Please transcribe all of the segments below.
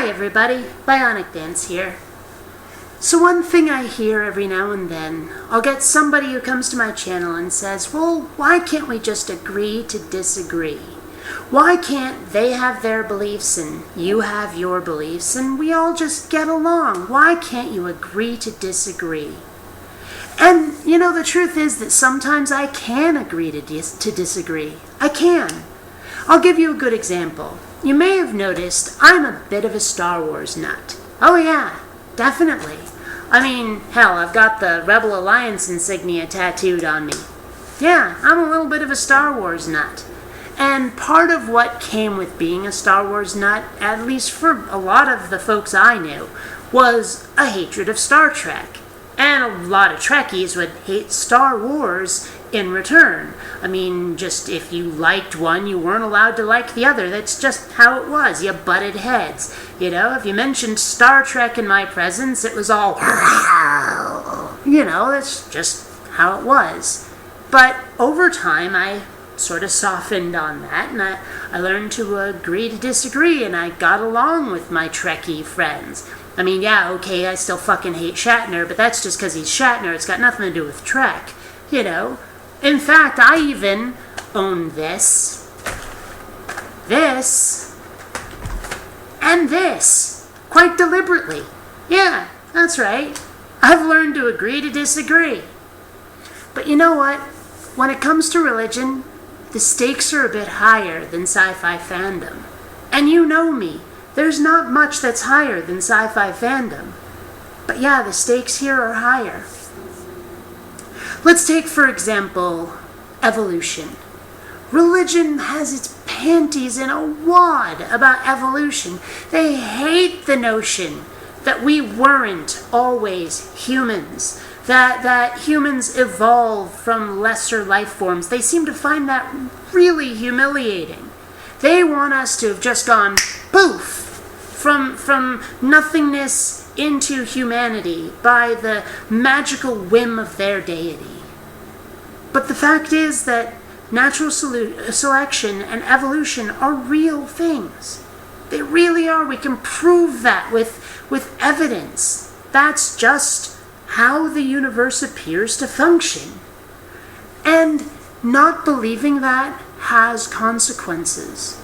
Hi everybody, BionicDance here. So one thing I hear every now and then, I'll get somebody who comes to my channel and says, well, why can't we just agree to disagree? Why can't they have their beliefs and you have your beliefs and we all just get along? Why can't you agree to disagree? And, you know, the truth is that sometimes I can agree to disagree. I can. I'll give you a good example. You may have noticed I'm a bit of a Star Wars nut. Oh yeah, definitely. I mean, hell, I've got the Rebel Alliance insignia tattooed on me. Yeah, I'm a little bit of a Star Wars nut. And part of what came with being a Star Wars nut, at least for a lot of the folks I knew, was a hatred of Star Trek. And a lot of Trekkies would hate Star Wars in return. I mean, just if you liked one, you weren't allowed to like the other. That's just how it was. You butted heads. You know, if you mentioned Star Trek in my presence, it was all, you know, that's just how it was. But over time, I sort of softened on that, and I learned to agree to disagree, and I got along with my Trekkie friends. I mean, yeah, okay, I still fucking hate Shatner, but that's just because he's Shatner. It's got nothing to do with Trek, you know. In fact, I even own this, and this, quite deliberately. Yeah, that's right. I've learned to agree to disagree. But you know what? When it comes to religion, the stakes are a bit higher than sci-fi fandom. And you know me. There's not much that's higher than sci-fi fandom. But yeah, the stakes here are higher. Let's take, for example, evolution. Religion has its panties in a wad about evolution. They hate the notion that we weren't always humans, that humans evolved from lesser life forms. They seem to find that really humiliating. They want us to have just gone poof from nothingness into humanity by the magical whim of their deity. But the fact is that natural selection and evolution are real things. They really are. We can prove that with evidence. That's just how the universe appears to function. And not believing that has consequences.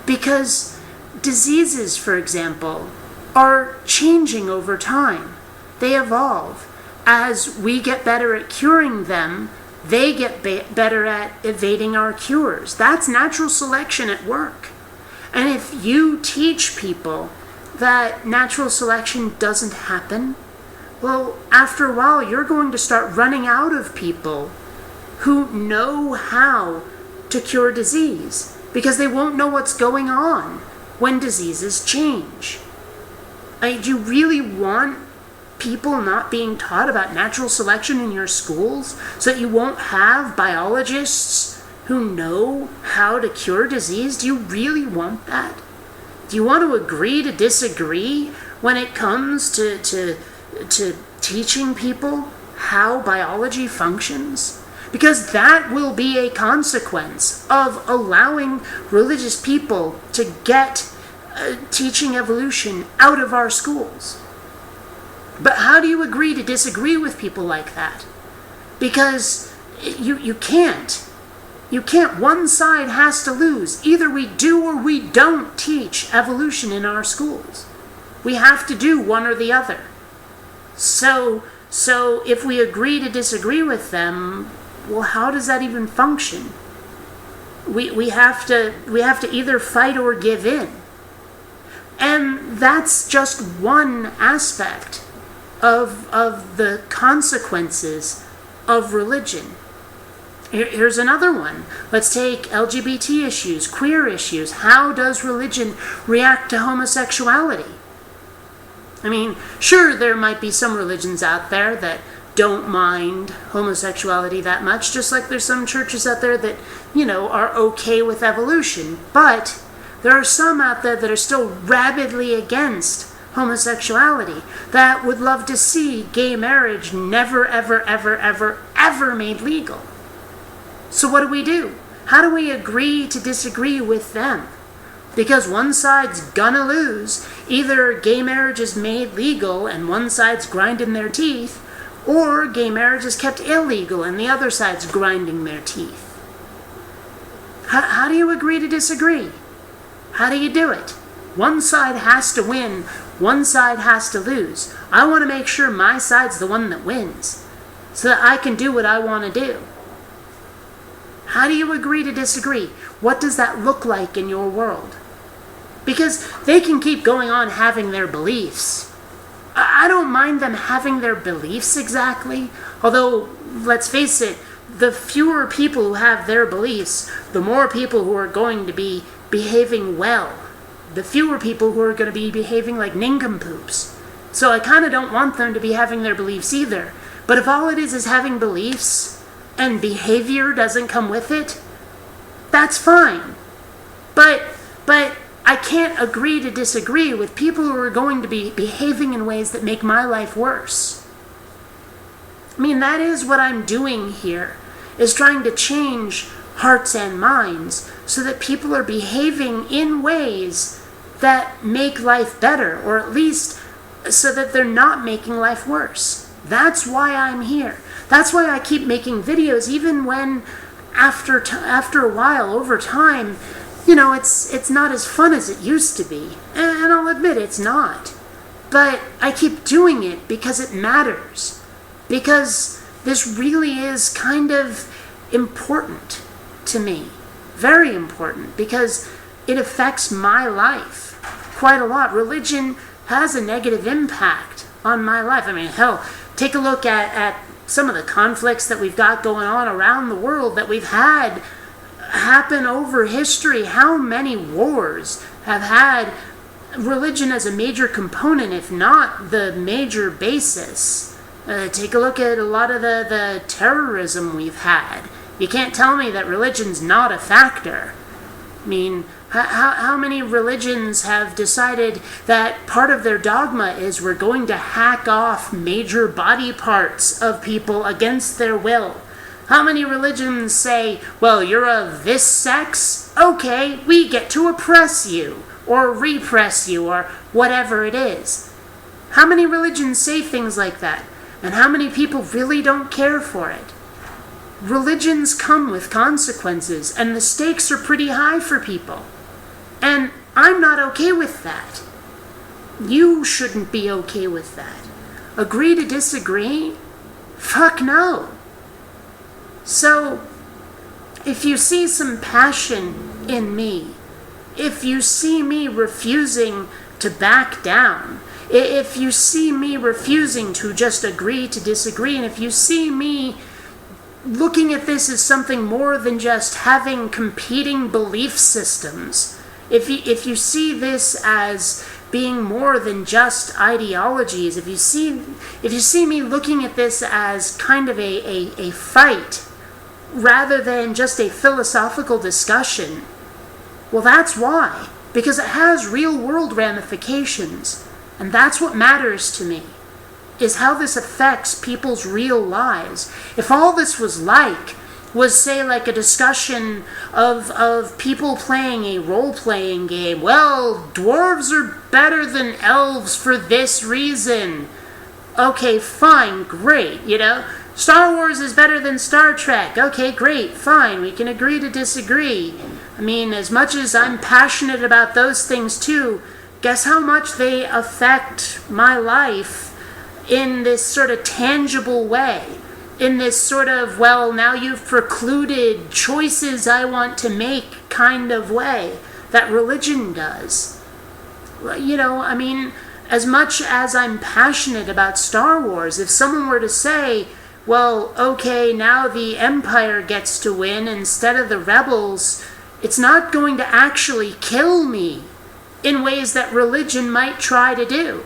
Because diseases, for example, are changing over time. They evolve. As we get better at curing them, they get better at evading our cures. That's natural selection at work. And if you teach people that natural selection doesn't happen, well, after a while, you're going to start running out of people who know how to cure disease because they won't know what's going on when diseases change. Do you really want people not being taught about natural selection in your schools so that you won't have biologists who know how to cure disease? Do you really want that? Do you want to agree to disagree when it comes to teaching people how biology functions? Because that will be a consequence of allowing religious people to get teaching evolution out of our schools. But how do you agree to disagree with people like that? Because you can't. You can't. One side has to lose. Either we do or we don't teach evolution in our schools. We have to do one or the other. So if we agree to disagree with them, well, how does that even function? We have to either fight or give in. And that's just one aspect of the consequences of religion. Here's another one. Let's take LGBT issues, queer issues. How does religion react to homosexuality? I mean, sure, there might be some religions out there that don't mind homosexuality that much, just like there's some churches out there that, you know, are okay with evolution. But there are some out there that are still rabidly against homosexuality, that would love to see gay marriage never, ever, ever, ever, ever made legal. So what do? How do we agree to disagree with them? Because one side's gonna lose. Either gay marriage is made legal and one side's grinding their teeth, or gay marriage is kept illegal and the other side's grinding their teeth. How do you agree to disagree? How do you do it? One side has to win, one side has to lose. I want to make sure my side's the one that wins, so that I can do what I want to do. How do you agree to disagree? What does that look like in your world? Because they can keep going on having their beliefs. I don't mind them having their beliefs exactly, although, let's face it, the fewer people who have their beliefs, the more people who are going to be behaving well. The fewer people who are going to be behaving like nincompoops. So I kind of don't want them to be having their beliefs either. But if all it is having beliefs, and behavior doesn't come with it, that's fine. But I can't agree to disagree with people who are going to be behaving in ways that make my life worse. I mean, that is what I'm doing here, is trying to change hearts and minds so that people are behaving in ways that make life better, or at least so that they're not making life worse. That's why I'm here. That's why I keep making videos, even when after a while, over time, it's not as fun as it used to be. And I'll admit it's not. But I keep doing it because it matters. Because this really is kind of important to me. Very important. Because it affects my life quite a lot. Religion has a negative impact on my life. I mean, hell, take a look at some of the conflicts that we've got going on around the world that we've had happen over history. How many wars have had religion as a major component, if not the major basis? Take a look at a lot of the terrorism we've had. You can't tell me that religion's not a factor. I mean, how many religions have decided that part of their dogma is we're going to hack off major body parts of people against their will? How many religions say, well, you're of this sex? Okay, we get to oppress you, or repress you, or whatever it is. How many religions say things like that? And how many people really don't care for it? Religions come with consequences, and the stakes are pretty high for people. And I'm not okay with that. You shouldn't be okay with that. Agree to disagree? Fuck no. So, if you see some passion in me, if you see me refusing to back down, if you see me refusing to just agree to disagree, and if you see me looking at this as something more than just having competing belief systems, if you see this as being more than just ideologies, if you see me looking at this as kind of a fight rather than just a philosophical discussion, well, that's why. Because it has real world ramifications. And that's what matters to me, is how this affects people's real lives. If all this was say like a discussion of people playing a role-playing game, well, dwarves are better than elves for this reason. Okay, fine, great, Star Wars is better than Star Trek. Okay, great, fine, we can agree to disagree. I mean, as much as I'm passionate about those things too, guess how much they affect my life in this sort of tangible way? In this sort of, well, now you've precluded choices I want to make kind of way that religion does. I mean, as much as I'm passionate about Star Wars, if someone were to say, well, okay, now the Empire gets to win instead of the Rebels, it's not going to actually kill me in ways that religion might try to do.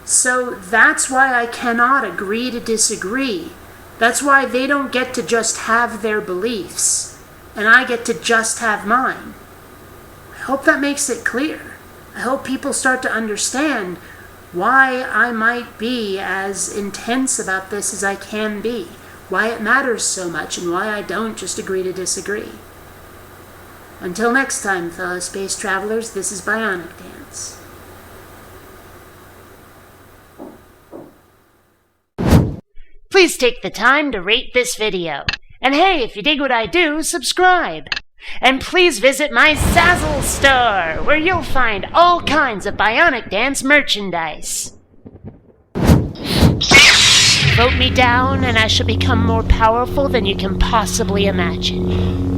So that's why I cannot agree to disagree. That's why they don't get to just have their beliefs, and I get to just have mine. I hope that makes it clear. I hope people start to understand why I might be as intense about this as I can be, why it matters so much, and why I don't just agree to disagree. Until next time, fellow space travelers, this is BionicDance. Please take the time to rate this video. And hey, if you dig what I do, subscribe. And please visit my Zazzle store, where you'll find all kinds of BionicDance merchandise. Vote me down and I shall become more powerful than you can possibly imagine.